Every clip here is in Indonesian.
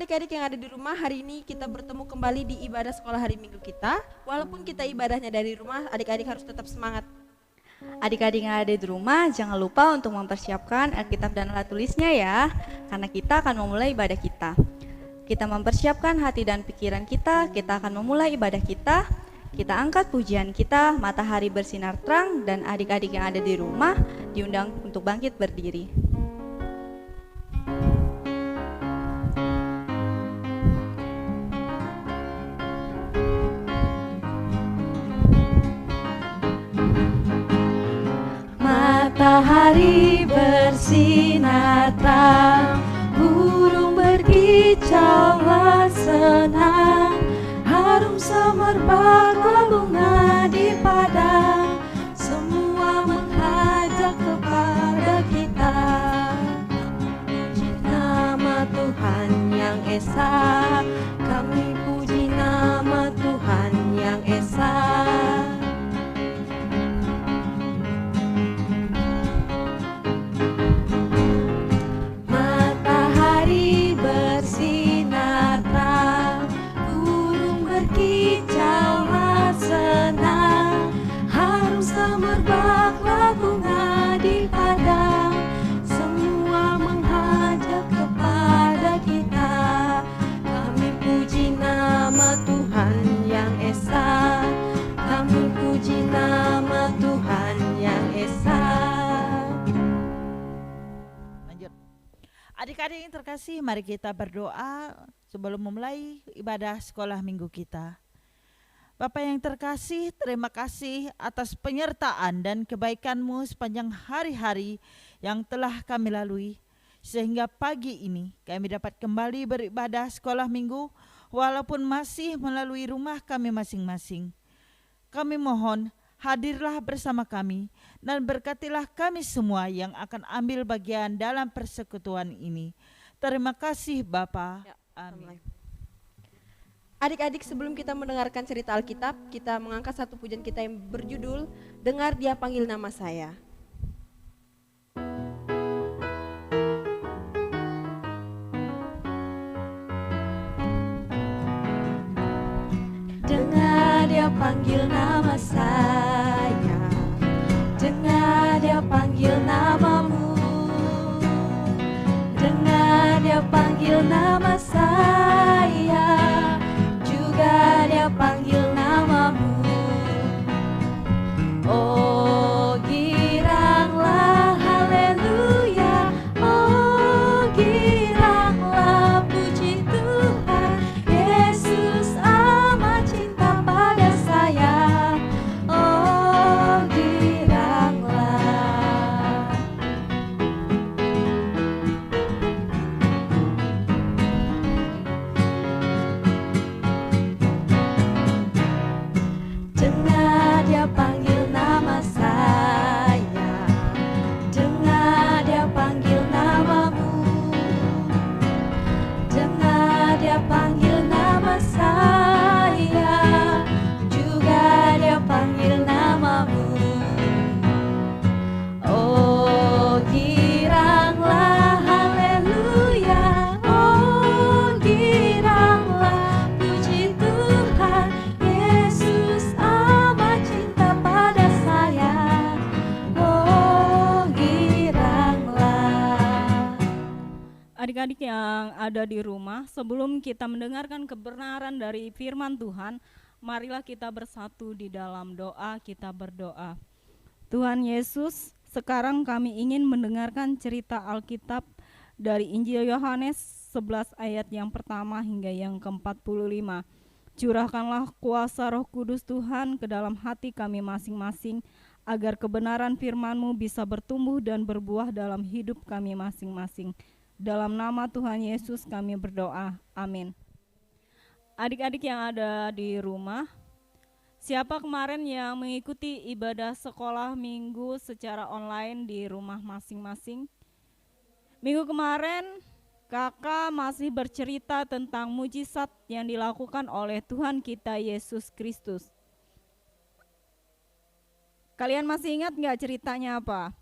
adik-adik yang ada di rumah, hari ini kita bertemu kembali di ibadah sekolah hari Minggu kita. Walaupun kita ibadahnya dari rumah, adik-adik harus tetap semangat. Adik-adik yang ada di rumah, jangan lupa untuk mempersiapkan Alkitab dan alat tulisnya ya, karena kita akan memulai ibadah kita. Kita mempersiapkan hati dan pikiran kita akan memulai ibadah kita. Kita angkat pujian kita, matahari bersinar terang, dan adik-adik yang ada di rumah diundang untuk bangkit berdiri. Matahari bersinar terang, burung berkicaulah senang, harum semerbaklah bunga di padang, semua menghajat kepada kita. Puji nama Tuhan yang esa, kami puji nama Tuhan yang esa. Semerbaklah bunga di padang, semua menghajat kepada kita. Kami puji nama Tuhan yang esa, kami puji nama Tuhan yang esa. Lanjut. Adik-adik yang terkasih, mari kita berdoa sebelum memulai ibadah sekolah minggu kita. Bapak yang terkasih, terima kasih atas penyertaan dan kebaikan-Mu sepanjang hari-hari yang telah kami lalui. Sehingga pagi ini kami dapat kembali beribadah sekolah minggu walaupun masih melalui rumah kami masing-masing. Kami mohon hadirlah bersama kami dan berkatilah kami semua yang akan ambil bagian dalam persekutuan ini. Terima kasih Bapa. Amin. Adik-adik, sebelum kita mendengarkan cerita Alkitab, kita mengangkat satu pujian kita yang berjudul Dengar Dia Panggil Nama Saya. Dengar Dia panggil nama saya, dengar Dia panggil namamu, dengar Dia panggil nama saya, juga Dia panggil namamu. Oh giranglah haleluya, oh giranglah puji Tuhan, Yesus amat cinta pada saya. Oh giranglah. Dengar Dia panggil nama saya, dengar Dia panggil namamu, dengar Dia panggil nama saya, juga Dia panggil namamu. Oh giranglah haleluya, oh giranglah puji Tuhan, Yesus amat cinta pada saya. Oh giranglah. Adik-adik yang ada di rumah, sebelum kita mendengarkan kebenaran dari firman Tuhan, marilah kita bersatu di dalam doa. Kita berdoa. Tuhan Yesus, sekarang kami ingin mendengarkan cerita Alkitab dari Injil Yohanes 11 ayat yang pertama hingga yang ke-45. Curahkanlah kuasa Roh Kudus Tuhan ke dalam hati kami masing-masing, agar kebenaran firman-Mu bisa bertumbuh dan berbuah dalam hidup kami masing-masing. Dalam nama Tuhan Yesus kami berdoa, amin. Adik-adik yang ada di rumah, siapa kemarin yang mengikuti ibadah sekolah minggu secara online di rumah masing-masing? Minggu kemarin kakak masih bercerita tentang mujizat yang dilakukan oleh Tuhan kita Yesus Kristus. Kalian masih ingat nggak ceritanya apa?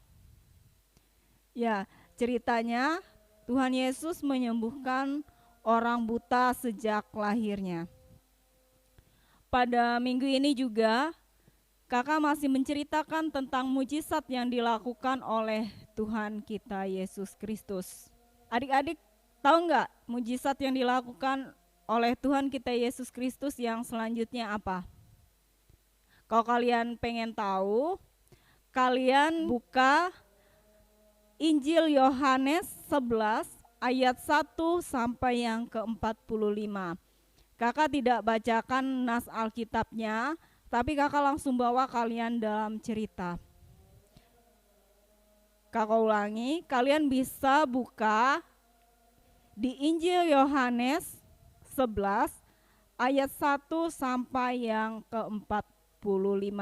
Ya, ceritanya Tuhan Yesus menyembuhkan orang buta sejak lahirnya. Pada minggu ini juga kakak masih menceritakan tentang mujizat yang dilakukan oleh Tuhan kita Yesus Kristus. Adik-adik tahu nggak mujizat yang dilakukan oleh Tuhan kita Yesus Kristus yang selanjutnya apa? Kalau kalian pengen tahu, kalian buka Injil Yohanes 11 ayat 1 sampai yang ke-45. Kakak tidak bacakan nas Alkitabnya, tapi kakak langsung bawa kalian dalam cerita. Kakak ulangi, kalian bisa buka di Injil Yohanes 11 ayat 1 sampai yang ke-45.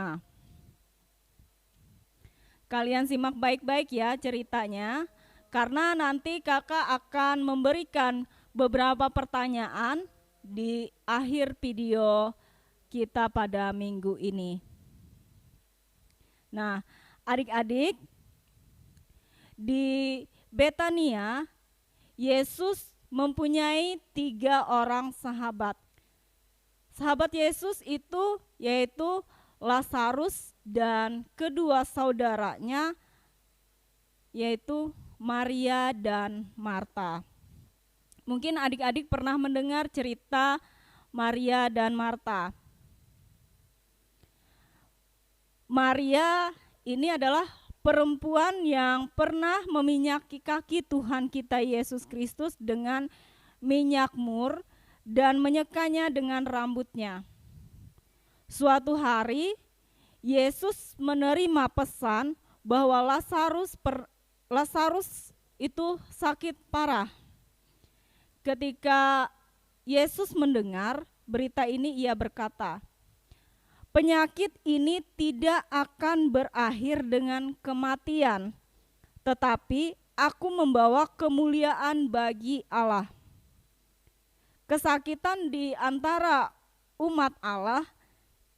Kalian simak baik-baik ya ceritanya, karena nanti kakak akan memberikan beberapa pertanyaan di akhir video kita pada minggu ini. Nah, adik-adik, di Betania, Yesus mempunyai 3 orang sahabat. Sahabat Yesus itu yaitu Lazarus dan kedua saudaranya yaitu Maria dan Marta. Mungkin adik-adik pernah mendengar cerita Maria dan Marta. Maria ini adalah perempuan yang pernah meminyaki kaki Tuhan kita Yesus Kristus dengan minyak mur dan menyekanya dengan rambutnya. Suatu hari Yesus menerima pesan bahwa Lazarus itu sakit parah. Ketika Yesus mendengar berita ini, ia berkata, "Penyakit ini tidak akan berakhir dengan kematian, tetapi aku membawa kemuliaan bagi Allah. Kesakitan di antara umat Allah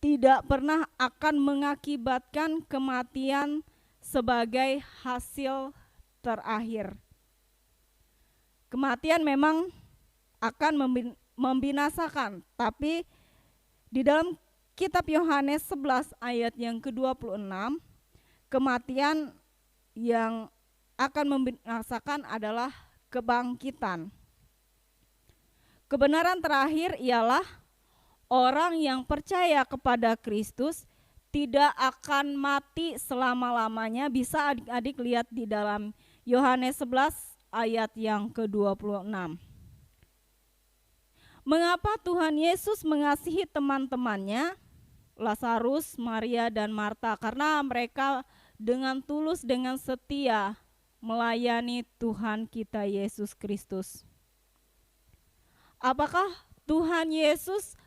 tidak pernah akan mengakibatkan kematian sebagai hasil terakhir." Kematian memang akan membinasakan, tapi di dalam kitab Yohanes 11 ayat yang ke-26, kematian yang akan membinasakan adalah kebangkitan. Kebenaran terakhir ialah orang yang percaya kepada Kristus tidak akan mati selama-lamanya. Bisa adik-adik lihat di dalam Yohanes 11 ayat yang ke-26. Mengapa Tuhan Yesus mengasihi teman-temannya, Lazarus, Maria, dan Marta? Karena mereka dengan tulus, dengan setia melayani Tuhan kita Yesus Kristus. Apakah Tuhan Yesus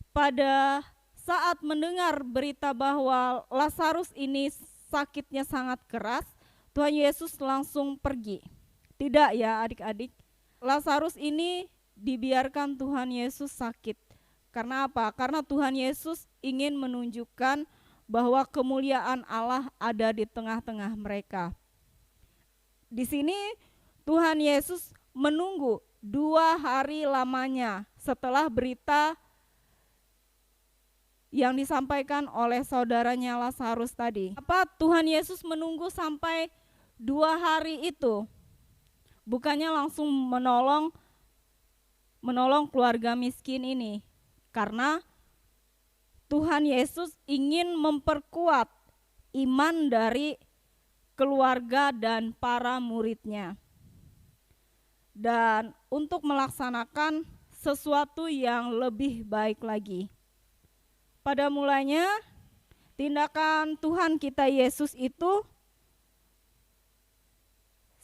pada saat mendengar berita bahwa Lazarus ini sakitnya sangat keras, Tuhan Yesus langsung pergi? Tidak ya adik-adik. Lazarus ini dibiarkan Tuhan Yesus sakit. Karena apa? Karena Tuhan Yesus ingin menunjukkan bahwa kemuliaan Allah ada di tengah-tengah mereka. Di sini Tuhan Yesus menunggu 2 hari lamanya setelah berita yang disampaikan oleh saudaranya Lazarus tadi. Apa Tuhan Yesus menunggu sampai 2 hari itu? Bukannya langsung menolong keluarga miskin ini, karena Tuhan Yesus ingin memperkuat iman dari keluarga dan para muridnya, dan untuk melaksanakan sesuatu yang lebih baik lagi. Pada mulanya tindakan Tuhan kita Yesus itu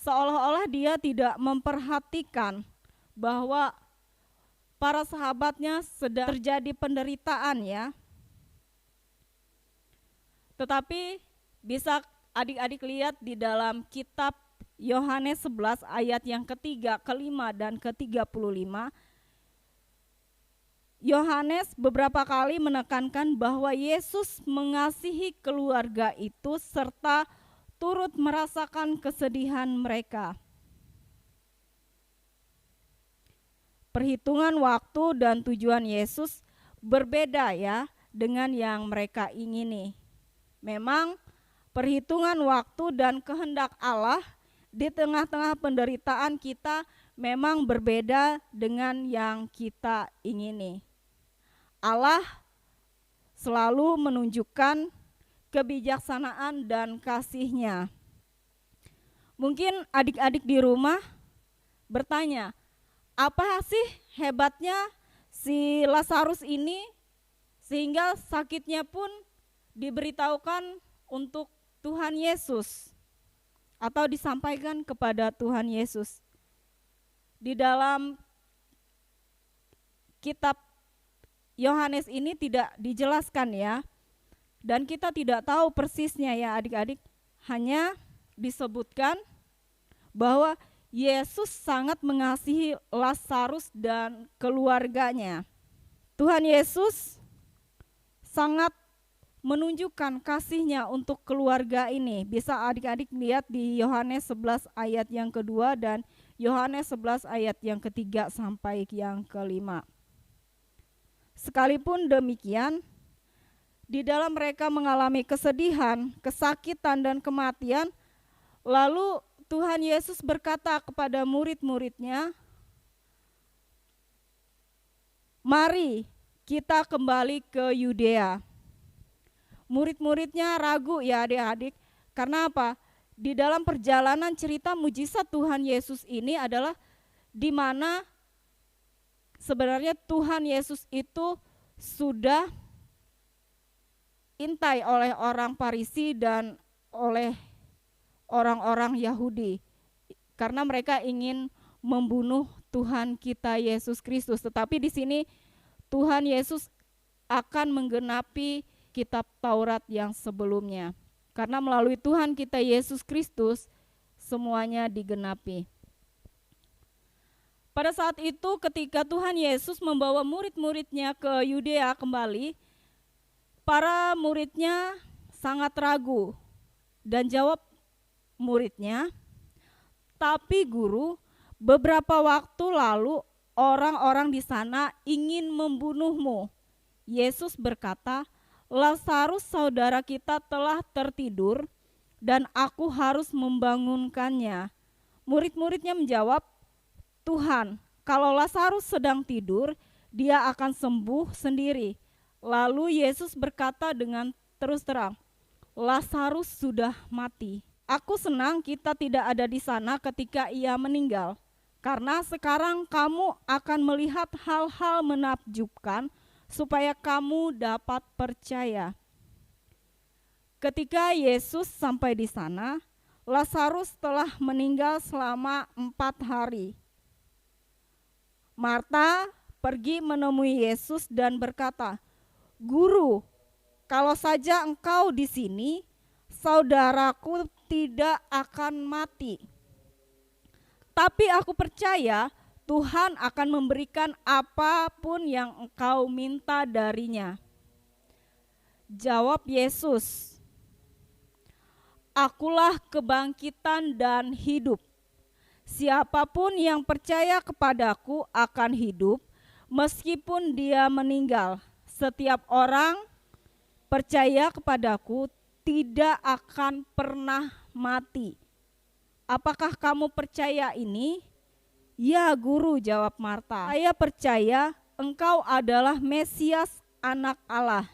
seolah-olah dia tidak memperhatikan bahwa para sahabatnya sedang terjadi penderitaan ya. Tetapi bisa adik-adik lihat di dalam kitab Yohanes 11 ayat yang ketiga, kelima, dan ke-35. Yohanes beberapa kali menekankan bahwa Yesus mengasihi keluarga itu serta turut merasakan kesedihan mereka. perhitungan waktu dan tujuan Yesus berbeda ya dengan yang mereka ingini. Memang perhitungan waktu dan kehendak Allah di tengah-tengah penderitaan kita memang berbeda dengan yang kita ingini. Allah selalu menunjukkan kebijaksanaan dan kasih-Nya. Mungkin adik-adik di rumah bertanya, apa sih hebatnya si Lazarus ini sehingga sakitnya pun diberitahukan untuk Tuhan Yesus atau disampaikan kepada Tuhan Yesus. Di dalam kitab Yohanes ini tidak dijelaskan ya, dan kita tidak tahu persisnya ya adik-adik, hanya disebutkan bahwa Yesus sangat mengasihi Lazarus dan keluarganya. Tuhan Yesus sangat menunjukkan kasih-Nya untuk keluarga ini. Bisa adik-adik lihat di Yohanes 11 ayat yang kedua dan Yohanes 11 ayat yang ketiga sampai yang kelima. Sekalipun demikian, di dalam mereka mengalami kesedihan, kesakitan, dan kematian, lalu Tuhan Yesus berkata kepada murid-muridnya, mari kita kembali ke Yudea. Murid-muridnya ragu ya adik-adik, karena apa? Di dalam perjalanan cerita mujizat Tuhan Yesus ini adalah di mana sebenarnya Tuhan Yesus itu sudah intai oleh orang Farisi dan oleh orang-orang Yahudi, karena mereka ingin membunuh Tuhan kita Yesus Kristus. Tetapi di sini Tuhan Yesus akan menggenapi kitab Taurat yang sebelumnya, karena melalui Tuhan kita Yesus Kristus semuanya digenapi. Pada saat itu ketika Tuhan Yesus membawa murid-muridnya ke Yudea kembali, para muridnya sangat ragu dan jawab muridnya, tapi guru, beberapa waktu lalu orang-orang di sana ingin membunuhmu. Yesus berkata, Lazarus saudara kita telah tertidur dan aku harus membangunkannya. Murid-muridnya menjawab, Tuhan, kalau Lazarus sedang tidur, dia akan sembuh sendiri. Lalu Yesus berkata dengan terus terang, Lazarus sudah mati. Aku senang kita tidak ada di sana ketika ia meninggal, karena sekarang kamu akan melihat hal-hal menakjubkan supaya kamu dapat percaya. Ketika Yesus sampai di sana, Lazarus telah meninggal selama 4 hari. Marta pergi menemui Yesus dan berkata, Guru, kalau saja engkau di sini, saudaraku tidak akan mati. Tapi aku percaya Tuhan akan memberikan apapun yang engkau minta darinya. Jawab Yesus, Akulah kebangkitan dan hidup. Siapapun yang percaya kepadaku akan hidup meskipun dia meninggal. Setiap orang percaya kepadaku tidak akan pernah mati. Apakah kamu percaya ini? Ya guru, jawab Marta. Saya percaya engkau adalah Mesias, anak Allah.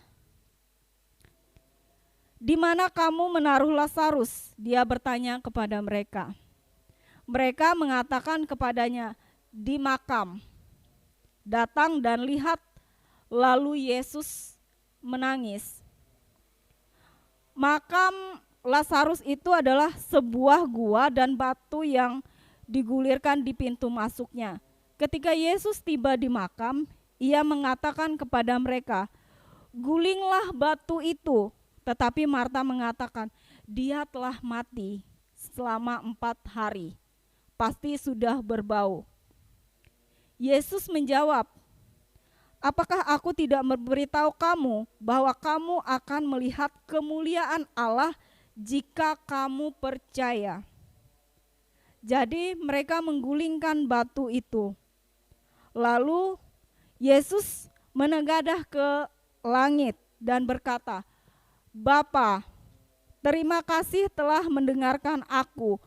Di mana kamu menaruh Lazarus? Dia bertanya kepada mereka. Mereka mengatakan kepadanya, di makam. Datang dan lihat. Lalu Yesus menangis. Makam Lazarus itu adalah sebuah gua dan batu yang digulirkan di pintu masuknya. Ketika Yesus tiba di makam, ia mengatakan kepada mereka, gulinglah batu itu. Tetapi Marta mengatakan, dia telah mati selama 4 hari. Pasti sudah berbau. Yesus menjawab, apakah aku tidak memberitahu kamu bahwa kamu akan melihat kemuliaan Allah jika kamu percaya? Jadi mereka menggulingkan batu itu. Lalu Yesus menegadah ke langit dan berkata, "Bapa, terima kasih telah mendengarkan aku.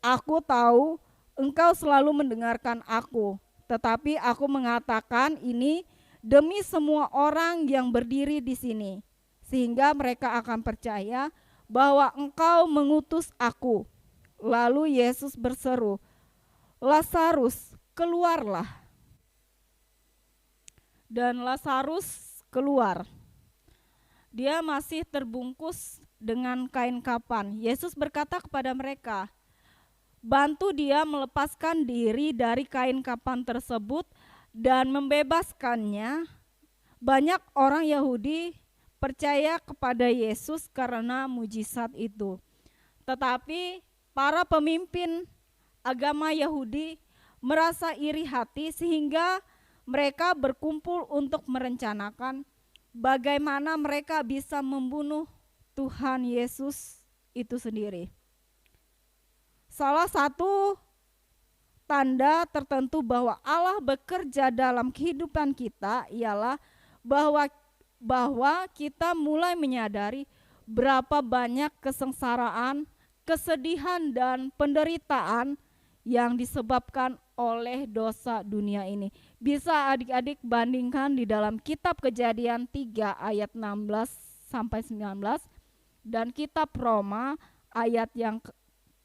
Aku tahu Engkau selalu mendengarkan aku, tetapi aku mengatakan ini demi semua orang yang berdiri di sini, sehingga mereka akan percaya bahwa Engkau mengutus aku." Lalu Yesus berseru, "Lazarus, keluarlah." Dan Lazarus keluar. Dia masih terbungkus dengan kain kapan. Yesus berkata kepada mereka, "Bantu dia melepaskan diri dari kain kapan tersebut dan membebaskannya." Banyak orang Yahudi percaya kepada Yesus karena mujizat itu. Tetapi para pemimpin agama Yahudi merasa iri hati sehingga mereka berkumpul untuk merencanakan bagaimana mereka bisa membunuh Tuhan Yesus itu sendiri. Salah satu tanda tertentu bahwa Allah bekerja dalam kehidupan kita ialah bahwa kita mulai menyadari berapa banyak kesengsaraan, kesedihan, dan penderitaan yang disebabkan oleh dosa dunia ini. Bisa adik-adik bandingkan di dalam kitab Kejadian 3 ayat 16 sampai 19 dan kitab Roma ayat yang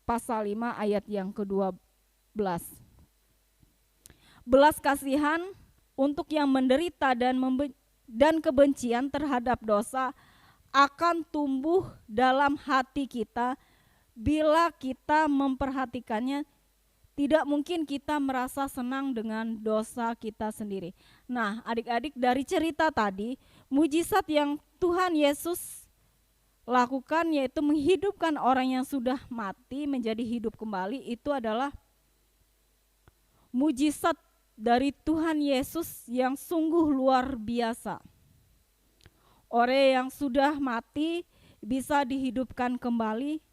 pasal 5 ayat yang ke-12. Belas kasihan untuk yang menderita dan kebencian terhadap dosa akan tumbuh dalam hati kita bila kita memperhatikannya. Tidak mungkin kita merasa senang dengan dosa kita sendiri. Nah, adik-adik, dari cerita tadi, mujizat yang Tuhan Yesus lakukan yaitu menghidupkan orang yang sudah mati menjadi hidup kembali, itu adalah mujizat dari Tuhan Yesus yang sungguh luar biasa. Orang yang sudah mati bisa dihidupkan kembali.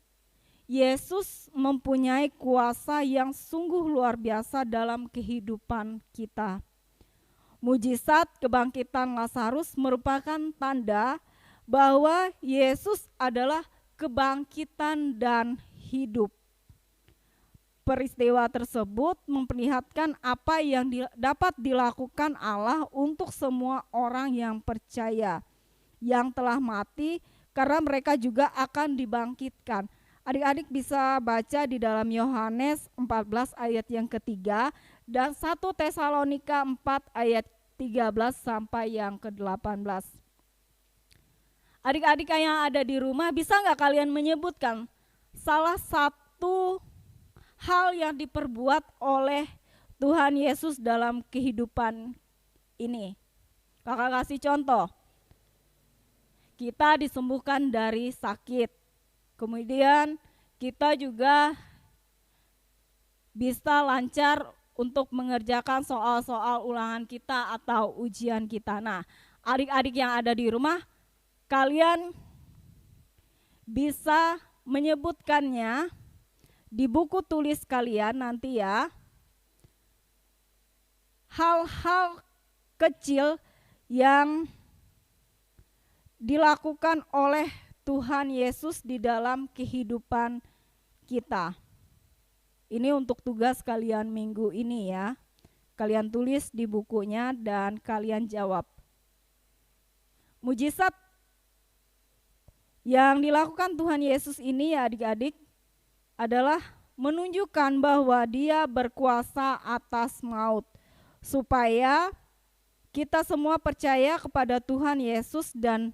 Yesus mempunyai kuasa yang sungguh luar biasa dalam kehidupan kita. Mujizat kebangkitan Lazarus merupakan tanda bahwa Yesus adalah kebangkitan dan hidup. Peristiwa tersebut memperlihatkan apa yang dapat dilakukan Allah untuk semua orang yang percaya, yang telah mati, karena mereka juga akan dibangkitkan. Adik-adik bisa baca di dalam Yohanes 14 ayat yang ketiga dan 1 Tesalonika 4 ayat 13 sampai yang ke-18. Adik-adik yang ada di rumah, bisa nggak kalian menyebutkan salah satu hal yang diperbuat oleh Tuhan Yesus dalam kehidupan ini? Kakak kasih contoh. Kita disembuhkan dari sakit. Kemudian kita juga bisa lancar untuk mengerjakan soal-soal ulangan kita atau ujian kita. Nah, adik-adik yang ada di rumah, kalian bisa menyebutkannya di buku tulis kalian nanti ya. Hal-hal kecil yang dilakukan oleh Tuhan Yesus di dalam kehidupan kita. Ini untuk tugas kalian minggu ini ya. Kalian tulis di bukunya dan kalian jawab. Mujizat yang dilakukan Tuhan Yesus ini ya adik-adik adalah menunjukkan bahwa Dia berkuasa atas maut, supaya kita semua percaya kepada Tuhan Yesus dan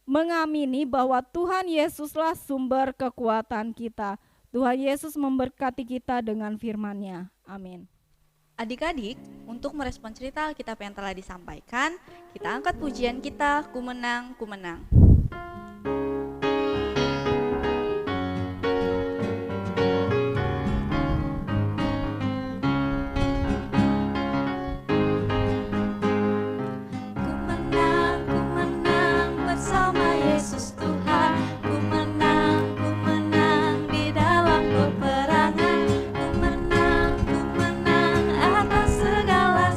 mengamini bahwa Tuhan Yesuslah sumber kekuatan kita. Tuhan Yesus memberkati kita dengan firman-Nya. Amin. Adik-adik, untuk merespon cerita Alkitab yang telah disampaikan, kita angkat pujian kita, Ku Menang, Ku Menang. Atas segala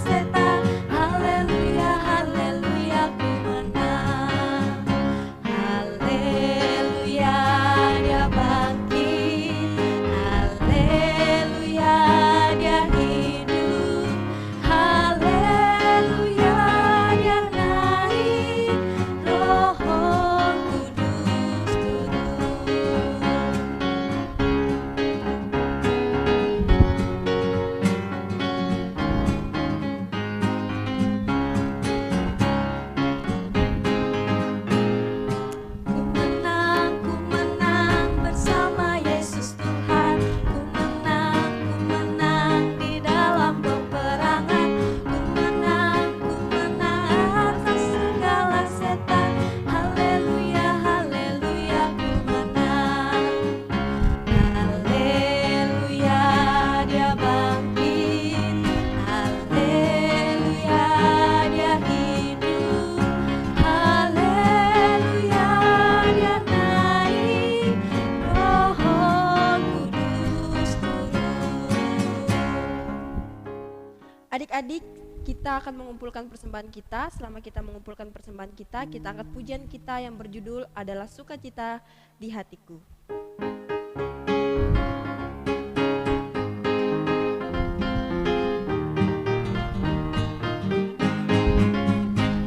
Adik-adik, kita akan mengumpulkan persembahan kita. Selama kita mengumpulkan persembahan kita angkat pujian kita yang berjudul adalah Sukacita di Hatiku.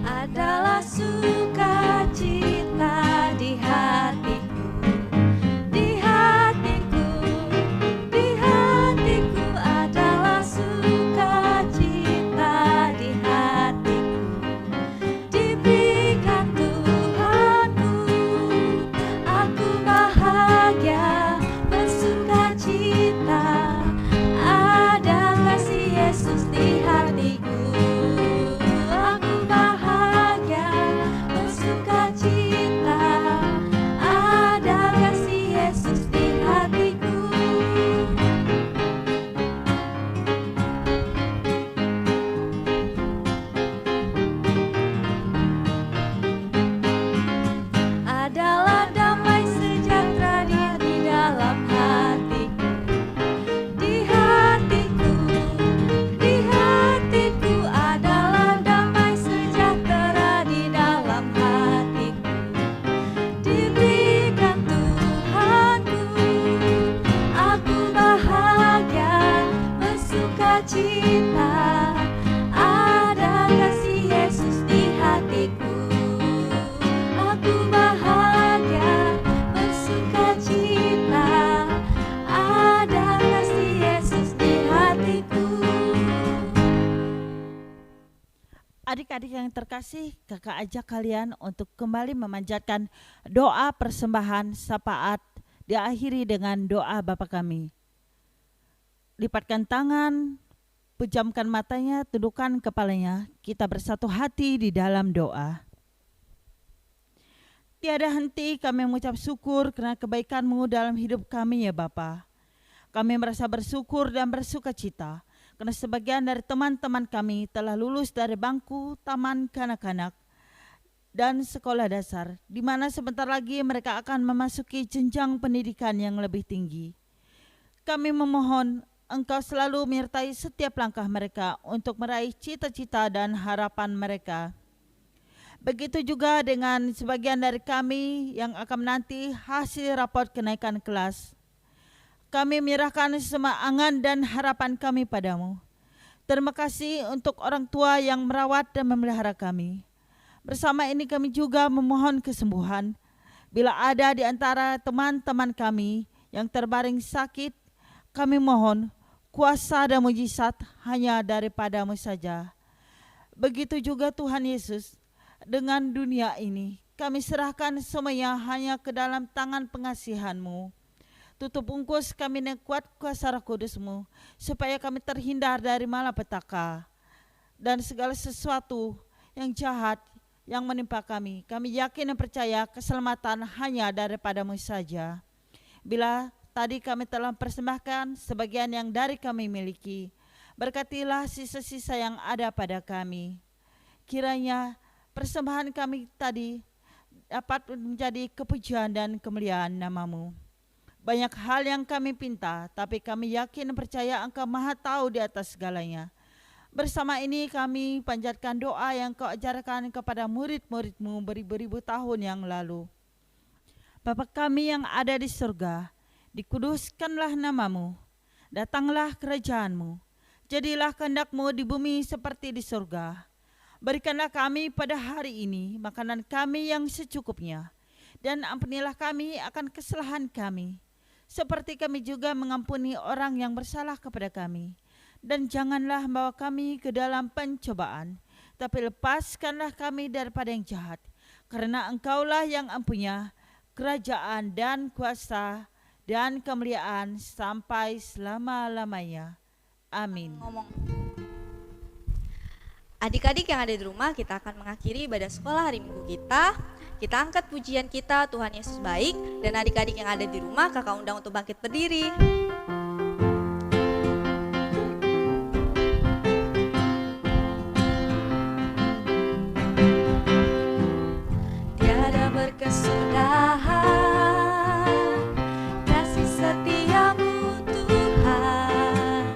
Adalah sukacita di hatiku, di hatiku, di hatiku adalah sukacita di hatiku. Diberikan Tuhanku, aku bahagia bersukacita. Ada kasih Yesus di hatiku. Aku bahagia bersukacita. Ada kasih Yesus di hatiku. Adalah damai sejahtera di dalam hatiku. Di hatiku, di hatiku adalah damai sejahtera di dalam hatiku. Diberikan Tuhanku, aku bahagia bersukacita. Ada kasih Yesus di hatiku. Aku bahagia bersukacita. Ada kasih Yesus di hatiku. Adik-adik yang terkasih, kakak ajak kalian untuk kembali memanjatkan doa persembahan syafaat diakhiri dengan doa Bapa kami. Lipatkan tangan, pejamkan matanya, tundukkan kepalanya, kita bersatu hati di dalam doa. Tiada henti kami mengucap syukur karena kebaikan-Mu dalam hidup kami ya Bapa. Kami merasa bersyukur dan bersukacita karena sebagian dari teman-teman kami telah lulus dari bangku taman kanak-kanak dan sekolah dasar, di mana sebentar lagi mereka akan memasuki jenjang pendidikan yang lebih tinggi. Kami memohon Engkau selalu menyertai setiap langkah mereka untuk meraih cita-cita dan harapan mereka. Begitu juga dengan sebagian dari kami yang akan menanti hasil raport kenaikan kelas. Kami menyerahkan semua angan dan harapan kami padamu. Terima kasih untuk orang tua yang merawat dan memelihara kami. Bersama ini kami juga memohon kesembuhan. Bila ada di antara teman-teman kami yang terbaring sakit, kami mohon kuasa dan mujizat hanya daripadamu saja. Begitu juga Tuhan Yesus, dengan dunia ini kami serahkan semuanya hanya ke dalam tangan pengasihan-Mu. Tutup bungkus kami dengan kuat kuasa Roh Kudus-Mu, supaya kami terhindar dari malapetaka dan segala sesuatu yang jahat yang menimpa kami. Kami yakin dan percaya keselamatan hanya daripadamu saja. Bila tadi kami telah persembahkan sebagian yang dari kami miliki, berkatilah sisa-sisa yang ada pada kami. Kiranya persembahan kami tadi dapat menjadi kepujian dan kemuliaan nama-Mu. Banyak hal yang kami pinta, tapi kami yakin dan percaya Engkau Maha Tahu di atas segalanya. Bersama ini kami panjatkan doa yang Kau ajarkan kepada murid-murid-Mu beribu-ribu tahun yang lalu. Bapa kami yang ada di surga, dikuduskanlah nama-Mu, datanglah kerajaan-Mu, jadilah kehendak-Mu di bumi seperti di surga. Berikanlah kami pada hari ini makanan kami yang secukupnya, dan ampunilah kami akan kesalahan kami, seperti kami juga mengampuni orang yang bersalah kepada kami. Dan janganlah membawa kami ke dalam pencobaan, tapi lepaskanlah kami daripada yang jahat. Karena Engkaulah yang empunya kerajaan dan kuasa dan kemuliaan sampai selama-lamanya. Amin. Adik-adik yang ada di rumah, kita akan mengakhiri ibadah sekolah hari Minggu kita. Kita angkat pujian kita, Tuhan Yesus baik. Dan adik-adik yang ada di rumah, kakak undang untuk bangkit berdiri. Tiada berkesudahan kasih setiamu Tuhan,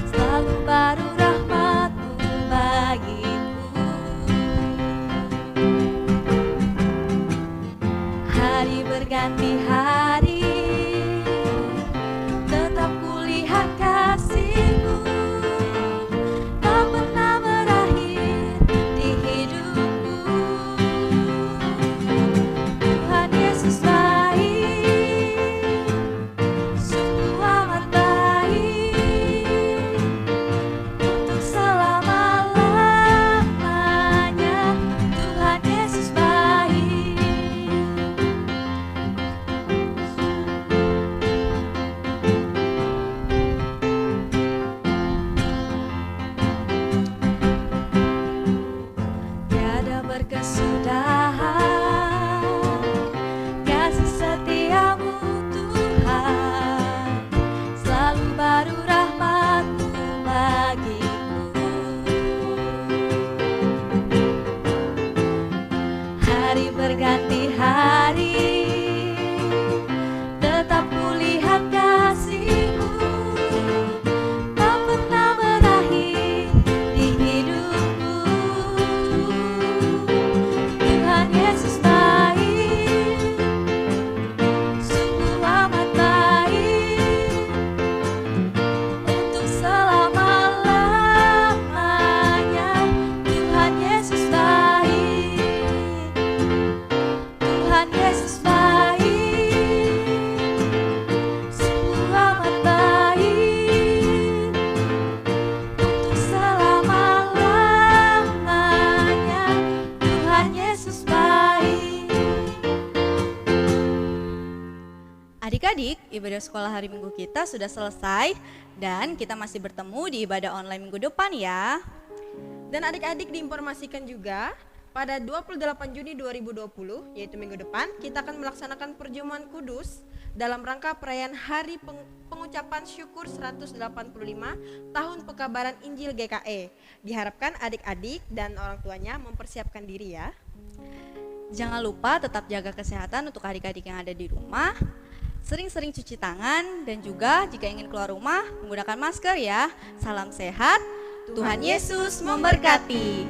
selalu baru rahmat-Mu Hari berganti hari, tetap kulihat kasih-Mu tak pernah berakhir di hidupku. Tuhan Yesus baik, sungguh amat baik, untuk selama-lamanya. Tuhan Yesus baik. Tiada berkesudahan kasih setiamu Tuhan, selalu baru rahmat-Mu bagiku. Hari berganti hari, tetap kulihat kasih-Mu tak pernah berakhir di hidupku. Tuhan Yesus baik, sungguh amat baik, untuk selama-lamanya. Tuhan Yesus baik, Tuhan Yesus baik, sungguh amat baik, untuk selama-lamanya. Tuhan Yesus baik. Adik-adik, ibadah sekolah hari Minggu kita sudah selesai dan kita masih bertemu di ibadah online minggu depan ya. Dan adik-adik diinformasikan juga pada 28 Juni 2020 yaitu minggu depan kita akan melaksanakan perjamuan kudus dalam rangka perayaan hari pengucapan syukur 185 tahun pekabaran Injil GKE. Diharapkan adik-adik dan orang tuanya mempersiapkan diri ya. Jangan lupa tetap jaga kesehatan untuk adik-adik yang ada di rumah. Sering-sering cuci tangan dan juga jika ingin keluar rumah menggunakan masker ya. Salam sehat, Tuhan Yesus memberkati.